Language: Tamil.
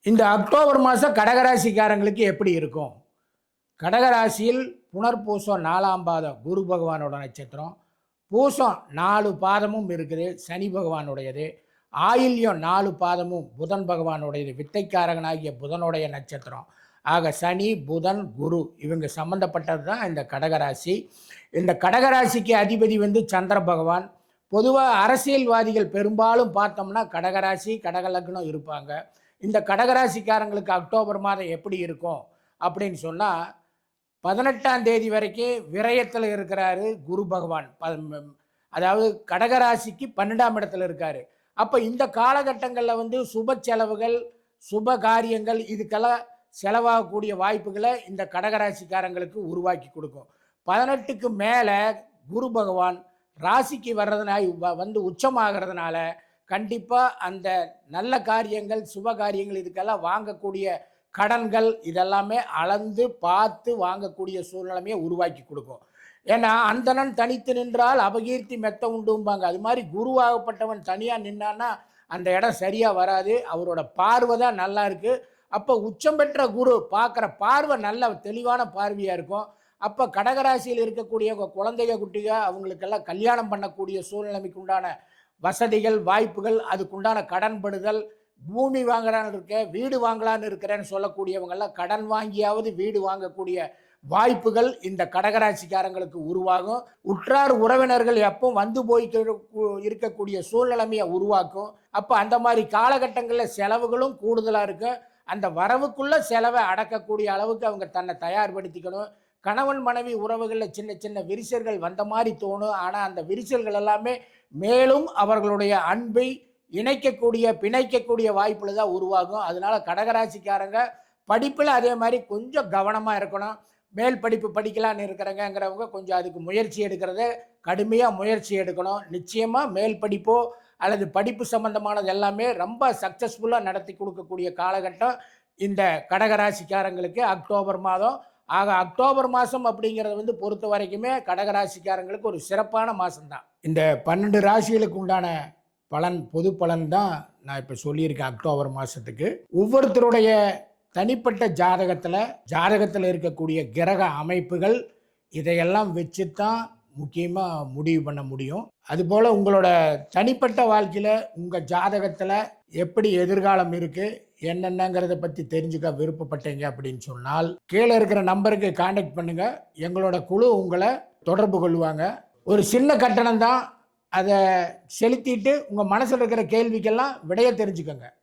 இந்த அக்டோபர் மாதம் கடகராசிக்காரங்களுக்கு எப்படி இருக்கும்? கடகராசியில் புனர்பூசம் 4ஆம் பாதம் குரு பகவானோட நட்சத்திரம். பூசம் 4 பாதமும் இருக்குது, சனி பகவானுடையது. ஆயில்யம் 4 பாதமும் புதன் பகவானுடையது, வித்தைக்காரகனாகிய புதனுடைய நட்சத்திரம். ஆக சனி, புதன், குரு இவங்க சம்மந்தப்பட்டது தான் இந்த கடகராசி. இந்த கடகராசிக்கு அதிபதி சந்திர பகவான். பொதுவாக அரசியல்வாதிகள் பெரும்பாலும் பார்த்தோம்னா கடகராசி, கடகலக்னம் இருப்பாங்க. இந்த கடகராசிக்காரங்களுக்கு அக்டோபர் மாதம் எப்படி இருக்கும் அப்படின்னு சொன்னால், 18ஆம் தேதி வரைக்கும் விரயத்தில் இருக்கிறாரு குரு பகவான். அதாவது கடகராசிக்கு 12ஆம் இடத்துல இருக்காரு. அப்போ இந்த காலகட்டங்களில் சுப செலவுகள், சுப காரியங்கள் இதுக்கெல்லாம் செலவாகக்கூடிய வாய்ப்புகளை இந்த கடகராசிக்காரங்களுக்கு உருவாக்கி கொடுக்கும். 18க்கு மேலே குரு பகவான் ராசிக்கு வர்றதுனால உச்சமாகிறதுனால கண்டிப்பாக அந்த நல்ல காரியங்கள், சுப காரியங்கள் இதுக்கெல்லாம் வாங்கக்கூடிய கடன்கள் இதெல்லாமே அளந்து பார்த்து வாங்கக்கூடிய சூழ்நிலைமையை உருவாக்கி கொடுக்கும். ஏன்னா அந்தணன் தனித்து நின்றால் அபகீர்த்தி மெத்த உண்டும்பாங்க. அது மாதிரி குருவாகப்பட்டவன் தனியாக நின்னான்னா அந்த இடம் சரியாக வராது. அவரோட பார்வை தான் நல்லா இருக்குது. அப்போ உச்சம் பெற்ற குரு பார்க்குற பார்வை நல்ல தெளிவான பார்வையாக இருக்கும். அப்போ கடகராசியில் இருக்கக்கூடிய குழந்தைக குட்டிக அவங்களுக்கெல்லாம் கல்யாணம் பண்ணக்கூடிய சூழ்நிலைமைக்கு உண்டான வசதிகள், வாய்ப்புகள், அதுக்குண்டான கடன்படுதல், பூமி வாங்கலான்னு இருக்கேன், வீடு வாங்கலான்னு இருக்கிறேன்னு சொல்லக்கூடியவங்கெல்லாம் கடன் வாங்கியாவது வீடு வாங்கக்கூடிய வாய்ப்புகள் இந்த கடகராசிக்காரங்களுக்கு உருவாகும். உற்றார் உறவினர்கள் எப்போ வந்து போய் இருக்கக்கூடிய சூழ்நிலைமையை உருவாக்கும். அப்போ அந்த மாதிரி காலகட்டங்களில் செலவுகளும் கூடுதலாக இருக்கும். அந்த வரவுக்குள்ள செலவை அடக்கக்கூடிய அளவுக்கு அவங்க தன்னை தயார்படுத்திக்கணும். கணவன் மனைவி உறவுகளில் சின்ன சின்ன விரிசல்கள் வந்த மாதிரி தோணும். ஆனால் அந்த விரிசல்கள் எல்லாமே மேலும் அவர்களுடைய அன்பை இணைக்கக்கூடிய, பிணைக்கக்கூடிய வாய்ப்புல தான் உருவாகும். அதனால கடகராசிக்காரங்க படிப்பில் அதே மாதிரி கொஞ்சம் கவனமாக இருக்கணும். மேல் படிப்பு படிக்கலான்னு இருக்கிறவங்க கொஞ்சம் அதுக்கு முயற்சி எடுக்கிறத கடுமையாக முயற்சி எடுக்கணும். நிச்சயமாக மேல் படிப்போ அல்லது படிப்பு சம்பந்தமானது எல்லாமே ரொம்ப சக்ஸஸ்ஃபுல்லாக நடத்தி கொடுக்கக்கூடிய காலகட்டம் இந்த கடகராசிக்காரங்களுக்கு அக்டோபர் மாதம். ஆக அக்டோபர் மாதம் அப்படிங்கிறது பொறுத்த வரைக்குமே கடகராசிக்காரங்களுக்கு ஒரு சிறப்பான மாதம்தான். இந்த 12 ராசிகளுக்கு உண்டான பலன், பொது பலன் தான் நான் இப்போ சொல்லியிருக்கேன். அக்டோபர் மாதத்துக்கு ஒவ்வொருத்தருடைய தனிப்பட்ட ஜாதகத்தில் இருக்கக்கூடிய கிரக அமைப்புகள் இதையெல்லாம் வச்சு தான் முக்கியமாக முடிவு பண்ண முடியும். அதுபோல் உங்களோட தனிப்பட்ட வாழ்க்கையில் உங்கள் ஜாதகத்தில் எப்படி எதிர்காலம் இருக்குது, என்னென்னங்கிறத பற்றி தெரிஞ்சுக்க விருப்பப்பட்டீங்க அப்படின்னு சொன்னால் கீழே இருக்கிற நம்பருக்கு கான்டாக்ட் பண்ணுங்கள். எங்களோட குழு உங்களை தொடர்பு கொள்வாங்க. ஒரு சின்ன கட்டணம் தான், அதை செலுத்திட்டு உங்கள் மனசில் இருக்கிற கேள்விக்கெல்லாம் விடைய தெரிஞ்சுக்கோங்க.